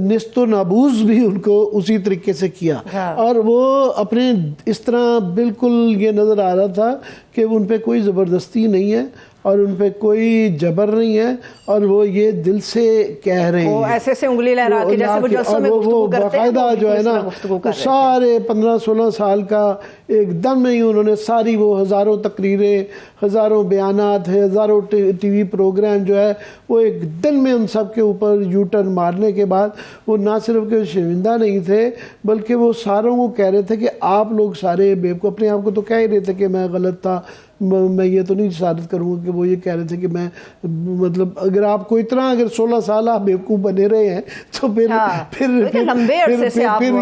نست و نابوز بھی ان کو اسی طریقے سے کیا، اور وہ اپنے اس طرح بالکل یہ نظر آ رہا تھا کہ ان پہ کوئی زبردستی نہیں ہے اور ان پہ کوئی جبر نہیں ہے، اور وہ یہ دل سے کہہ رہے ہیں، وہ ایسے سے انگلی لہرا کے جیسے وہ جلسوں میں گفتگو کرتے ہیں، باقاعدہ جو ہے نا سارے 15-16 سال کا ایک دم میں ہی انہوں نے ساری وہ ہزاروں تقریریں، ہزاروں بیانات، ہزاروں ٹی وی پروگرام جو ہے وہ ایک دن میں ان سب کے اوپر یو ٹرن مارنے کے بعد وہ نہ صرف کہ شرمندہ نہیں تھے بلکہ وہ ساروں کو کہہ رہے تھے کہ آپ لوگ سارے بیوقوف، اپنے آپ کو تو کہہ ہی رہے تھے کہ میں غلط تھا، میں یہ تو نہیں ثابت کروں گا کہ وہ یہ کہہ رہے تھے کہ میں مطلب اگر آپ کو اتنا اگر 16 سال آپ بیوقوف بنے رہے ہیں تو پھر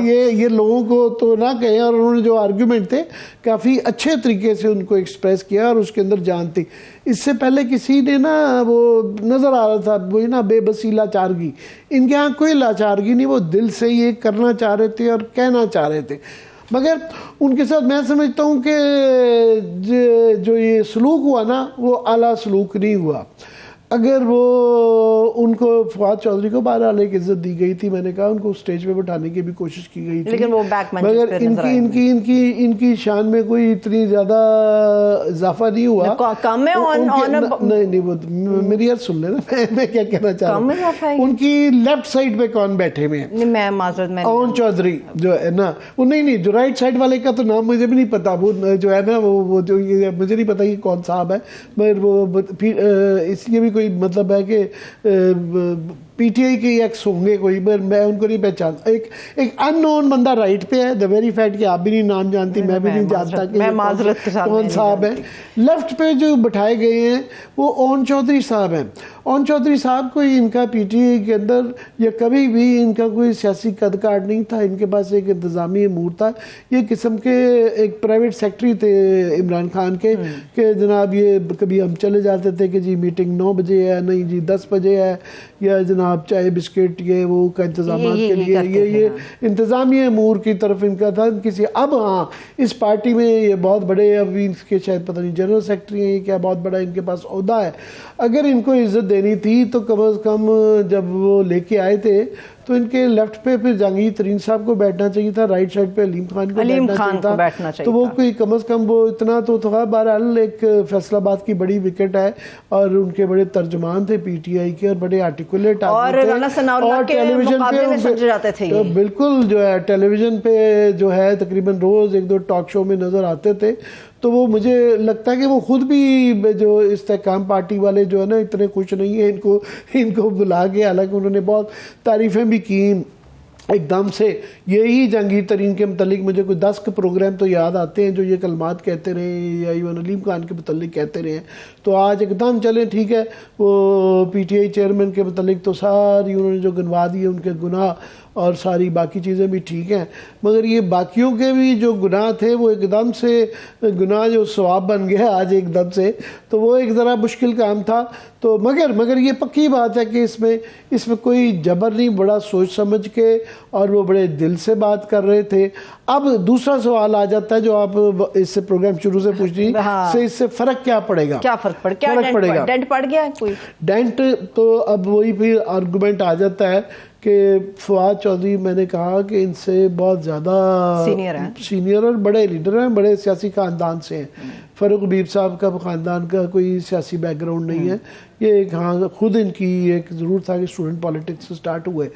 یہ لوگوں کو تو نہ کہیں، اور انہوں نے جو آرگیومنٹ تھے کافی اچھے طریقے سے ان کو ایکسپریس کیا اور اس کے اندر جان تھی۔ اس سے پہلے کسی نے نا وہ نظر آ رہا تھا وہی نا بے بسی لاچارگی، ان کے ہاں کوئی لاچارگی نہیں، وہ دل سے یہ کرنا چاہ رہے تھے اور کہنا چاہ رہے تھے، مگر ان کے ساتھ میں سمجھتا ہوں کہ جو یہ سلوک ہوا نا وہ اعلیٰ سلوک نہیں ہوا۔ اگر وہ ان کو فواد چودھری کو بہرحال ایک عزت دی گئی تھی، میں نے کہا ان کو اسٹیج پہ بٹھانے کی بھی کوشش کی گئی تھی، لیکن وہ بیک مگر ان کی شان میں کوئی اتنی زیادہ اضافہ نہیں ہوا۔ کم ہے نہیں وہ میری یار سن لینا میں کیا کہنا چاہ رہا ہوں۔ ان کی لیفٹ سائڈ پہ کون بیٹھے ہوئے ہیں؟ میں معذرت اون چودھری جو ہے نا، وہ نہیں جو رائٹ سائڈ والے کا تو نام مجھے بھی نہیں پتا، وہ جو ہے نا وہ جو مجھے نہیں پتا یہ کون صاحب ہے، مگر وہ اس لیے بھی کوئی مطلب ہے کہ پی ٹی آئی کے ایکس ہوں گے کوئی، میں ان کو نہیں پہچانتا۔ ایک ان نون بندہ رائٹ پہ ہے، دا ویری فیکٹ کہ آپ بھی نہیں نام جانتی، میں بھی نہیں جانتا کہ کون صاحب ہے۔ لیفٹ پہ جو بٹھائے گئے ہیں وہ اون چودھری صاحب ہیں۔ اون چودھری صاحب کوئی ان کا پی ٹی آئی کے اندر یا کبھی بھی ان کا کوئی سیاسی قد کاٹ نہیں تھا، ان کے پاس ایک انتظامی امور تھا، یہ قسم کے ایک پرائیویٹ سیکٹری تھے عمران خان کے، کہ جناب یہ کبھی ہم چلے جاتے تھے کہ جی میٹنگ 9 بجے ہے، نہیں جی 10 بجے ہے، یا جناب چائے بسکٹ یہ وہ کا انتظامات کے لیے یہ انتظامی امور کی طرف ان کا تھا کسی۔ اب ہاں اس پارٹی میں یہ بہت بڑے، اب ان کے شاید پتہ نہیں جنرل سیکرٹری ہیں کیا، بہت بڑا ان کے پاس عہدہ ہے۔ اگر ان کو عزت دینی تھی تو کم از کم جب وہ لے کے آئے تھے تو ان کے لیفٹ پہ پھر جہانگیر ترین صاحب کو بیٹھنا چاہیے تھا، رائٹ سائڈ پہ علیم خان کو بیٹھنا چاہیے تھا، تو وہ کوئی کم از کم وہ اتنا تو تھا۔ بہرحال ایک فیصل آباد کی بڑی وکٹ ہے اور ان کے بڑے ترجمان تھے پی ٹی آئی کے اور بڑے آرٹیکولیٹ اور ٹیلی ویژن پہ بالکل جو ہے ٹیلی ویژن پہ جو ہے تقریباً روز 1-2 ٹاک شو میں نظر آتے تھے، تو وہ مجھے لگتا ہے کہ وہ خود بھی جو استحکام پارٹی والے جو ہے نا اتنے خوش نہیں ہیں ان کو بلا کے، حالانکہ انہوں نے بہت تعریفیں بھی کی ایک دم سے۔ یہی جہانگیر ترین کے متعلق مجھے کوئی 10 پروگرام تو یاد آتے ہیں جو یہ کلمات کہتے رہے یا ایون علیم خان کے متعلق کہتے رہے ہیں، تو آج ایک دم چلیں ٹھیک ہے وہ پی ٹی آئی چیئرمین کے متعلق تو ساری انہوں نے جو گنوا دیے ان کے گناہ اور ساری باقی چیزیں بھی ٹھیک ہیں، مگر یہ باقیوں کے بھی جو گناہ تھے وہ ایک دم سے گناہ جو ثواب بن گیا آج ایک دم سے، تو وہ ایک ذرا مشکل کام تھا۔ تو مگر یہ پکی بات ہے کہ اس میں کوئی جبر نہیں، بڑا سوچ سمجھ کے اور وہ بڑے دل سے بات کر رہے تھے۔ اب دوسرا سوال آ جاتا ہے جو آپ اس سے پروگرام شروع سے پوچھ رہی ہیں، اس سے فرق کیا پڑے گا؟ کیا فرق پڑے گا؟ ڈینٹ پڑ گیا کوئی ڈینٹ؟ تو اب وہی پھر آرگومنٹ آ جاتا ہے کہ فواد چودھری میں نے کہا کہ ان سے بہت زیادہ سینئر اور بڑے لیڈر ہیں، بڑے سیاسی خاندان سے ہیں۔ فاروق حبیب صاحب کا خاندان کا کوئی سیاسی بیک گراؤنڈ نہیں ہے، یہ ہاں خود ان کی ایک ضرور تھا کہ اسٹوڈنٹ پالیٹکس سے سٹارٹ ہوئے،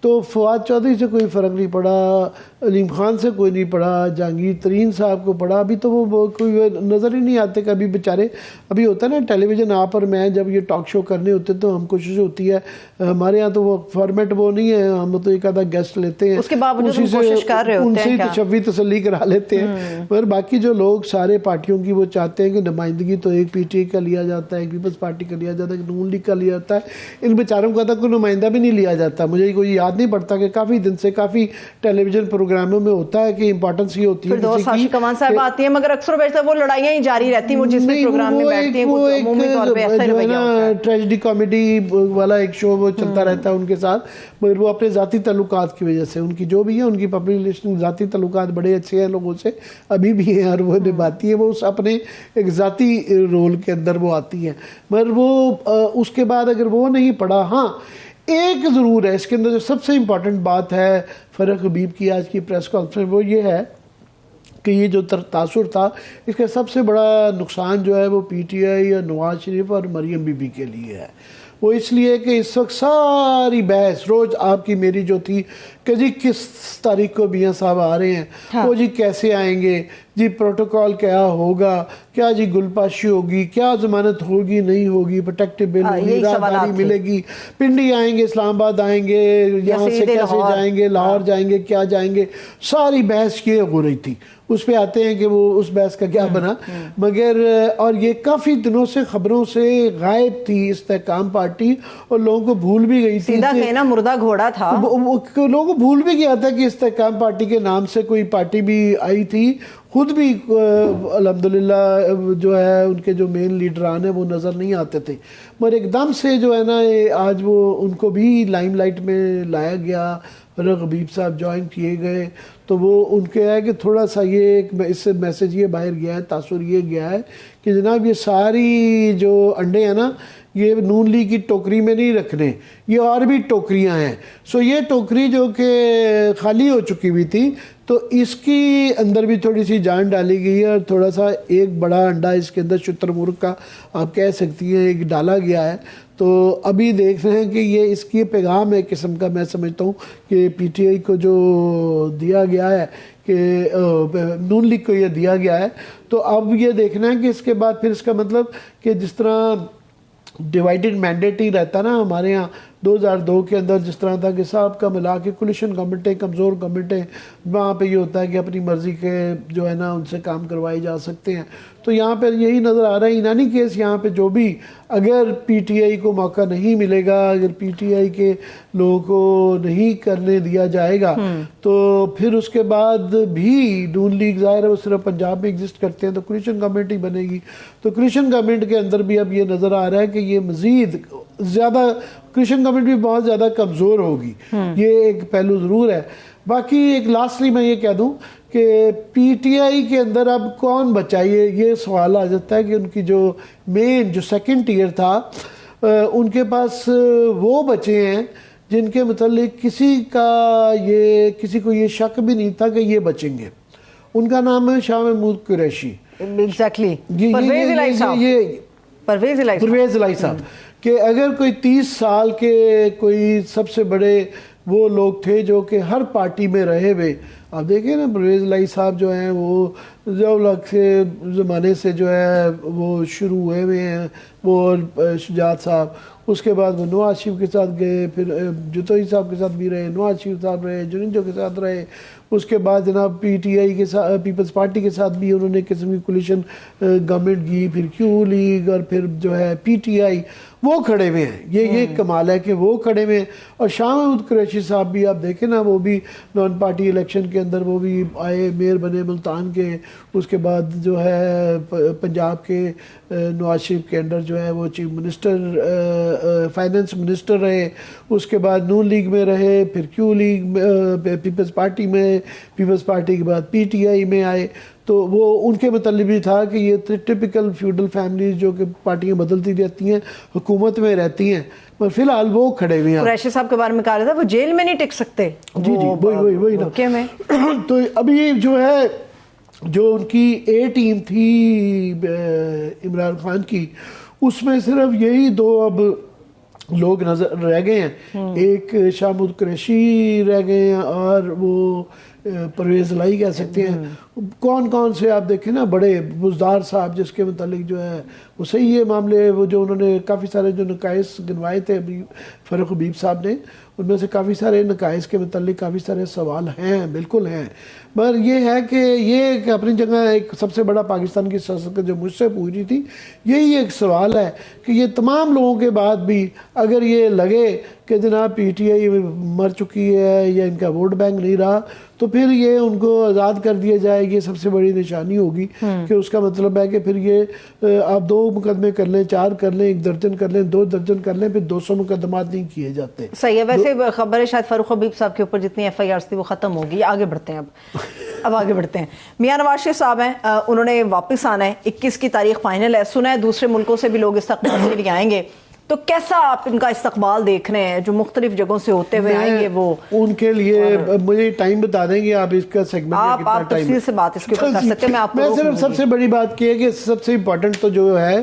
تو فواد چودھری سے کوئی فرق نہیں پڑا، علیم خان سے کوئی نہیں پڑا، جہانگیر ترین صاحب کو پڑا۔ ابھی تو وہ کوئی نظر ہی نہیں آتے، کبھی بیچارے ابھی ہوتا ہے نا ٹیلی ویژن آپ اور میں جب یہ ٹاک شو کرنے ہوتے تو ہم کوشش ہوتی ہے، ہمارے ہاں تو وہ فارمیٹ وہ نہیں ہے، ہم تو ایک آدھا گیسٹ لیتے ہیں، اس کے باوجود کوشش کر رہے ہوتے ہیں، ان سے تشفی تسلی کرا لیتے ہیں، مگر باقی جو لوگ سارے پارٹیوں کی وہ چاہتے ہیں کہ نمائندگی تو ایک پی ٹی آئی کا لیا جاتا ہے، ایک پیپلز پارٹی کا لیا جاتا ہے، ایک نون لیگ کا لیا جاتا ہے، ان بیچاروں کا تک کوئی نمائندہ بھی نہیں لیا جاتا۔ مجھے کوئی یاد نہیں پڑتا کہ کافی دن سے کافی ٹیلی ویژن پروگراموں میں ہوتا ہے کہ امپورٹنس یہ ہوتی ہے دوست عاشق کمان صاحب آتی ہیں، مگر اکثر بیشتر وہ لڑائیاں ہی جاری رہتی ہیں، وہ جس بھی پروگرام میں بیٹھتی ہیں وہ عمومی طور پہ ایسا ہی رویہ ہوتا ہے، ٹریجڈی کامیڈی والا ایک شو وہ چلتا رہتا ہے ان کے ساتھ، مگر وہ اپنے ذاتی تعلقات کی وجہ سے ان کی جو بھی ہے ان کی پبلک ریلیشن ذاتی تعلقات بڑے اچھے ہیں لوگوں سے ابھی بھی ہیں اور وہ نبھاتی ہے، وہ اس اپنے ایک ذاتی رول کے اندر وہ آتی ہیں، مگر وہ اس کے بعد اگر وہ نہیں پڑا، ہاں ایک ضرور ہے اس کے اندر جو سب سے امپورٹنٹ بات ہے فرق حبیب کی آج کی پریس کانفرنس، وہ یہ ہے کہ یہ جو تاثر تھا اس کا سب سے بڑا نقصان جو ہے وہ پی ٹی آئی اور نواز شریف اور مریم بی بی کے لیے ہے۔ وہ اس لیے کہ اس وقت ساری بحث روز آپ کی میری جو تھی کہ جی کس تاریخ کو میاں صاحب آ رہے ہیں، وہ جی کیسے آئیں گے، جی پروٹوکول کیا ہوگا، کیا جی گل پاشی ہوگی، کیا ضمانت ہوگی نہیں ہوگی، پروٹیکٹیو بل ہوگی، راہداری ملے گی، پنڈی آئیں گے، اسلام آباد آئیں گے، یہاں سے کیسے جائیں گے، لاہور جائیں گے، کیا جائیں گے، ساری بحث یہ ہو رہی تھی۔ اس پہ آتے ہیں کہ وہ اس بحث کا کیا بنا، مگر اور یہ کافی دنوں سے خبروں سے غائب تھی استحکام پارٹی، اور لوگوں کو بھول بھی گئی تھی، سیدھا کہنا مردہ گھوڑا تھا، لوگوں کو بھول بھی گیا تھا کہ استحکام پارٹی کے نام سے کوئی پارٹی بھی آئی تھی۔ خود بھی الحمدللہ جو ہے ان کے جو مین لیڈران ہیں وہ نظر نہیں آتے تھے، مگر ایک دم سے جو ہے نا آج وہ ان کو بھی لائم لائٹ میں لایا گیا، فرق حبیب صاحب جوائن کیے گئے، تو وہ ان کے ہے کہ تھوڑا سا یہ اس سے میسج یہ باہر گیا ہے، تاثر یہ گیا ہے کہ جناب یہ ساری جو انڈے ہیں نا یہ نون لیگ کی ٹوکری میں نہیں رکھنے، یہ اور بھی ٹوکریاں ہیں۔ سو یہ ٹوکری جو کہ خالی ہو چکی ہوئی تھی تو اس کی اندر بھی تھوڑی سی جان ڈالی گئی ہے، اور تھوڑا سا ایک بڑا انڈا اس کے اندر شتر مرغ کا آپ کہہ سکتی ہیں ایک ڈالا گیا ہے۔ تو ابھی دیکھ رہے ہیں کہ یہ اس کی پیغام ہے قسم کا، میں سمجھتا ہوں کہ پی ٹی آئی کو جو دیا گیا ہے کہ نون لیگ کو یہ دیا گیا ہے، تو اب یہ دیکھنا ہے کہ اس کے بعد پھر اس کا مطلب کہ جس طرح ڈیوائیڈڈ مینڈیٹ ہی رہتا نا ہمارے ہاں 2002 کے اندر، جس طرح تھا کہ صاحب کا ملا کے کولیشن گورنمنٹیں، کمزور گورنمنٹیں، وہاں پہ یہ ہوتا ہے کہ اپنی مرضی کے جو ہے نا ان سے کام کروائے جا سکتے ہیں۔ تو یہاں پہ یہی نظر آ رہا ہے اینانی کیس، یہاں پہ جو بھی اگر پی ٹی آئی کو موقع نہیں ملے گا، اگر پی ٹی آئی کے لوگوں کو نہیں کرنے دیا جائے گا، تو پھر اس کے بعد بھی نون لیگ ظاہر ہے وہ صرف پنجاب میں ایگزسٹ کرتے ہیں، تو کولیشن گورنمنٹ ہی بنے گی۔ تو کولیشن گورنمنٹ کے اندر بھی اب یہ نظر آ رہا ہے کہ یہ مزید زیادہ کولیشن گورنمنٹ بھی بہت زیادہ کمزور ہوگی، یہ ایک پہلو ضرور ہے۔ باقی ایک لاسٹلی میں یہ کہہ دوں کہ پی ٹی آئی کے اندر اب کون بچا، یہ سوال آ جاتا ہے کہ ان کی جو مین جو سیکنڈ ٹیئر تھا ان کے پاس وہ بچے ہیں جن کے متعلق کسی کو یہ شک بھی نہیں تھا کہ یہ بچیں گے۔ ان کا نام ہے شاہ محمود قریشی، ایگزیکٹلی پرویز الہی صاحب، کہ اگر کوئی 30 سال کے کوئی سب سے بڑے وہ لوگ تھے جو کہ ہر پارٹی میں رہے ہوئے، آپ دیکھیں نا پرویز الہی صاحب جو ہیں وہ ضیاء کے زمانے سے جو ہے وہ شروع ہوئے ہوئے ہیں، وہ شجاعت صاحب، اس کے بعد وہ نواز شریف کے ساتھ گئے، پھر جتوئی صاحب کے ساتھ بھی رہے، نواز شریف صاحب رہے، جنیجو کے ساتھ رہے، اس کے بعد جناب پی ٹی آئی کے ساتھ، پیپلز پارٹی کے ساتھ بھی انہوں نے قسم کی کولیشن گورنمنٹ کی، پھر کیو لیگ اور پھر جو ہے پی ٹی آئی، وہ کھڑے ہوئے ہیں۔ یہ کمال ہے کہ وہ کھڑے ہوئے ہیں۔ اور شاہ محمود قریشی صاحب بھی آپ دیکھیں نا، وہ بھی نان پارٹی الیکشن کے اندر وہ بھی آئے، میئر بنے ملتان کے، اس کے بعد جو ہے پنجاب کے نواز شریف کے انڈر جو ہے وہ چیف منسٹر فائننس منسٹر رہے، اس کے بعد نون لیگ میں رہے، پھر کیو لیگ پیپلز پارٹی میں، پیپلز پارٹی کے بعد پی ٹی آئی میں آئے۔ تو وہ ان کے مطلب بھی تھا کہ یہ ٹپیکل فیوڈل فیملیز جو کہ پارٹیاں بدلتی رہتی ہیں، حکومت میں رہتی ہیں، پر فی الحال وہ کھڑے ہوئے ہیں۔ قریشی صاحب کے بارے میں کہا رہا تھا وہ جیل میں نہیں ٹک سکتے، جی وہی نا۔ تو ابھی جو ہے جو ان کی اے ٹیم تھی عمران خان کی، اس میں صرف یہی 2 اب لوگ نظر رہ گئے ہیں، ایک شاہ محمود قریشی رہ گئے ہیں اور وہ پرویز الہی کہہ سکتے ہیں۔ کون سے آپ دیکھیں نا، بڑے بزدار صاحب جس کے متعلق جو ہے وہ صحیح ہے معاملے، وہ جو انہوں نے کافی سارے جو نقائص گنوائے تھے فرق حبیب صاحب نے، ان میں سے کافی سارے نقائص کے متعلق کافی سارے سوال ہیں، بالکل ہیں، مگر یہ ہے کہ یہ کہ اپنی جگہ ایک سب سے بڑا پاکستان کی سیاست جو مجھ سے پوچھی تھی، یہی ایک سوال ہے کہ یہ تمام لوگوں کے بعد بھی اگر یہ لگے کہ جناب پی ٹی آئی مر چکی ہے یا ان کا ووٹ بینک نہیں رہا، تو پھر یہ ان کو آزاد کر دیا جائے، یہ سب سے بڑی نشانی ہوگی کہ اس کا مطلب ہے کہ پھر یہ آپ 2 مقدمے کر لیں، 4 کر لیں، 1 درجن کر لیں، 2 درجن کر لیں، پھر 200 مقدمات نہیں کیے جاتے۔ صحیح ہے۔ ویسے خبر ہے شاید فاروق حبیب صاحب کے اوپر جتنی ایف آئی آرز تھی وہ ختم ہوگی، آگے بڑھتے ہیں اب آگے بڑھتے ہیں۔ میاں نواز شریف صاحب ہیں، انہوں نے واپس آنا ہے، 21 کی تاریخ فائنل ہے، سنا ہے دوسرے ملکوں سے بھی لوگ استقبال کے لیے آئیں گے، تو کیسا آپ ان کا استقبال دیکھ رہے ہیں جو مختلف جگہوں سے ہوتے ہوئے آئیں گے؟ وہ ان کے لیے مجھے ٹائم بتا دیں گے آپ اس کا سیگمنٹ میں کتنا آپ ٹائم تفصیل سے بات اس کے اوپر کر سکتے ہیں. میں صرف سب سے بڑی بات کی ہے کہ سب سے امپورٹنٹ تو جو ہے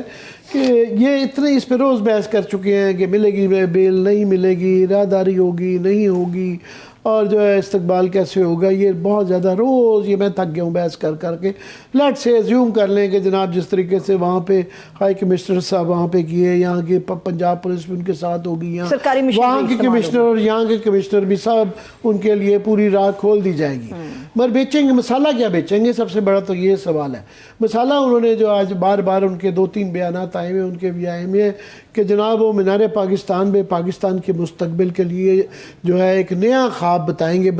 کہ یہ اتنے اس پہ روز بحث کر چکے ہیں کہ ملے گی بیل نہیں ملے گی، راہداری ہوگی نہیں ہوگی، اور جو ہے استقبال کیسے ہوگا. یہ بہت زیادہ روز یہ میں تھک گیا ہوں بحث کر کر کے. لیٹ سے ایزیوم کر لیں کہ جناب جس طریقے سے وہاں پہ ہائی کمشنر صاحب وہاں پہ کیے، یہاں کے پنجاب پولیس بھی ان کے ساتھ ہوگی، وہاں کے کمشنر اور یہاں کے کمشنر بھی سب ان کے لیے پوری رات کھول دی جائے گی. مگر بیچیں گے مسالہ کیا بیچیں گے؟ سب سے بڑا تو یہ سوال ہے. مسالہ انہوں نے جو آج بار بار ان کے 2-3 بیانات آئے ہوئے، ان کے بھی آئے ہوئے ہیں کہ جناب وہ مینار پاکستان میں پاکستان کے مستقبل کے لیے جو ہے ایک نیا خواب بتائیں گے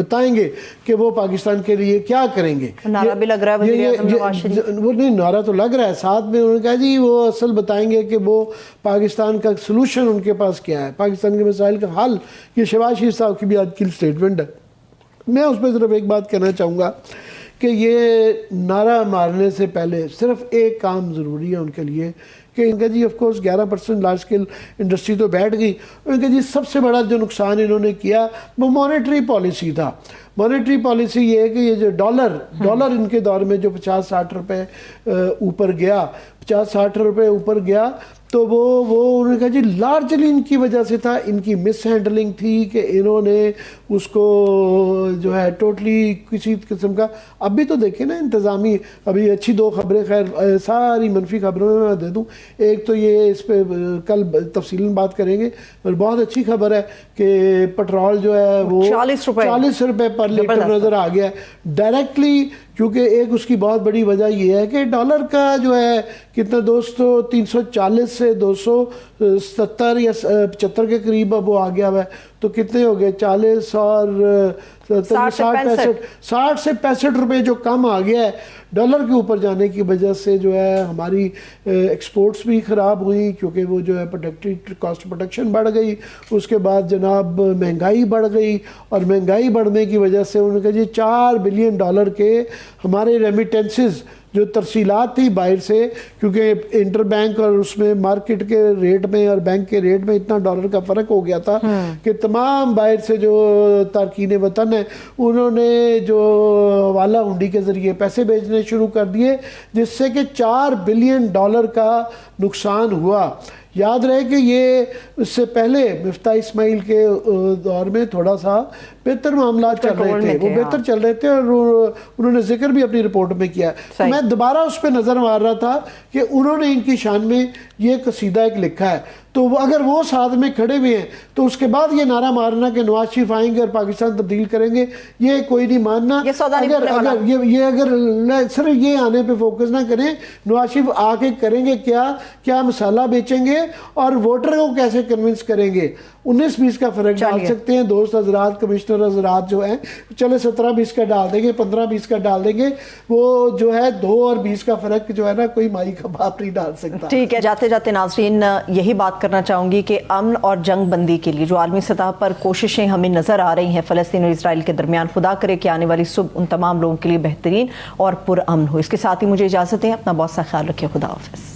کہ وہ پاکستان کے لیے کیا کریں گے. نعرہ بھی لگ رہا ہے وزیر اعظم نواز شریف. وہ نہیں، نعرہ تو لگ رہا ہے، ساتھ میں انہوں نے کہا جی وہ اصل بتائیں گے کہ وہ پاکستان کا سلوشن ان کے پاس کیا ہے، پاکستان کے مسائل کا حل. یہ شہباز شریف صاحب کی بھی آج کی اسٹیٹمنٹ ہے. میں اس پہ صرف ایک بات کہنا چاہوں گا کہ یہ نعرہ مارنے سے پہلے صرف ایک کام ضروری ہے ان کے لیے کہ ان کا جی of course 11% large scale industry تو بیٹھ گئی. ان کا جی سب سے بڑا جو نقصان انہوں نے کیا وہ مانیٹری پالیسی تھا. مانیٹری پالیسی یہ ہے کہ یہ جو ڈالر ان کے دور میں جو 50-60 روپے اوپر گیا، 50-60 روپے اوپر گیا، تو وہ انہوں نے کہا جی لارجلی ان کی وجہ سے تھا، ان کی مس ہینڈلنگ تھی کہ انہوں نے اس کو جو ہے ٹوٹلی کسی قسم کا. اب بھی تو دیکھیں نا انتظامی، ابھی اچھی 2 خبریں، خیر ساری منفی خبروں میں دے دوں. ایک تو یہ اس پہ کل تفصیل بات کریں گے، اور بہت اچھی خبر ہے کہ پٹرول جو ہے وہ 40 روپے پر لیٹر نظر آ گیا ہے ڈائریکٹلی. کیونکہ ایک اس کی بہت بڑی وجہ یہ ہے کہ ڈالر کا جو ہے کتنا 340 سے 270 یا 75 کے قریب اب وہ آ گیا ہے. تو کتنے ہو گئے؟ 40 اور 60 سے 65 روپے جو کم آ گیا ہے ڈالر کے اوپر جانے کی وجہ سے. جو ہے ہماری ایکسپورٹس بھی خراب ہوئی کیونکہ وہ جو ہے کاسٹ پروڈکشن بڑھ گئی. اس کے بعد جناب مہنگائی بڑھ گئی، اور مہنگائی بڑھنے کی وجہ سے انہوں نے کہا جی $4 بلین کے ہمارے ریمیٹنسز جو ترسیلات تھی باہر سے، کیونکہ انٹر بینک اور اس میں مارکیٹ کے ریٹ میں اور بینک کے ریٹ میں اتنا ڈالر کا فرق ہو گیا تھا کہ تمام باہر سے جو تارکین وطن ہیں انہوں نے جو حوالہ ہنڈی کے ذریعے پیسے بھیجنے شروع کر دیے، جس سے کہ $4 بلین کا نقصان ہوا. یاد رہے کہ یہ اس سے پہلے مفتاح اسماعیل کے دور میں تھوڑا سا بہتر معاملات چل رہے تھے، وہ بہتر چل رہے تھے، اور انہوں نے ذکر بھی اپنی رپورٹ میں کیا. میں دوبارہ اس پہ نظر مار رہا تھا کہ انہوں نے ان کی شان میں یہ قصیدہ ایک لکھا ہے. تو اگر وہ ساتھ میں کھڑے ہوئے ہیں تو اس کے بعد یہ نعرہ مارنا کہ نواز شریف آئیں گے اور پاکستان تبدیل کریں گے، یہ کوئی نہیں ماننا. اگر صرف یہ آنے پہ فوکس نہ کریں، نواز شریف آ کے کریں گے کیا مسالہ بیچیں گے اور ووٹر کو کیسے کنونس کریں گے. 19-20 کا فرق ڈال سکتے ہیں دوست حضرات، کمشنر حضرات جو ہیں، چلے 17-20 کا ڈال دیں گے، 15-20 کا ڈال دیں گے. وہ جو ہے 2 اور 20 کا فرق جو ہے نا کوئی مائی کا باپ نہیں ڈال سکتا. ٹھیک ہے، جاتے جاتے ناظرین یہی بات کرنا چاہوں گی کہ امن اور جنگ بندی کے لیے جو عالمی سطح پر کوششیں ہمیں نظر آ رہی ہیں فلسطین اور اسرائیل کے درمیان، خدا کرے کہ آنے والی صبح ان تمام لوگوں کے لیے بہترین اور پرامن ہو. اس کے ساتھ ہی مجھے اجازت دیں، اپنا بہت سا خیال رکھیں. خدا حافظ.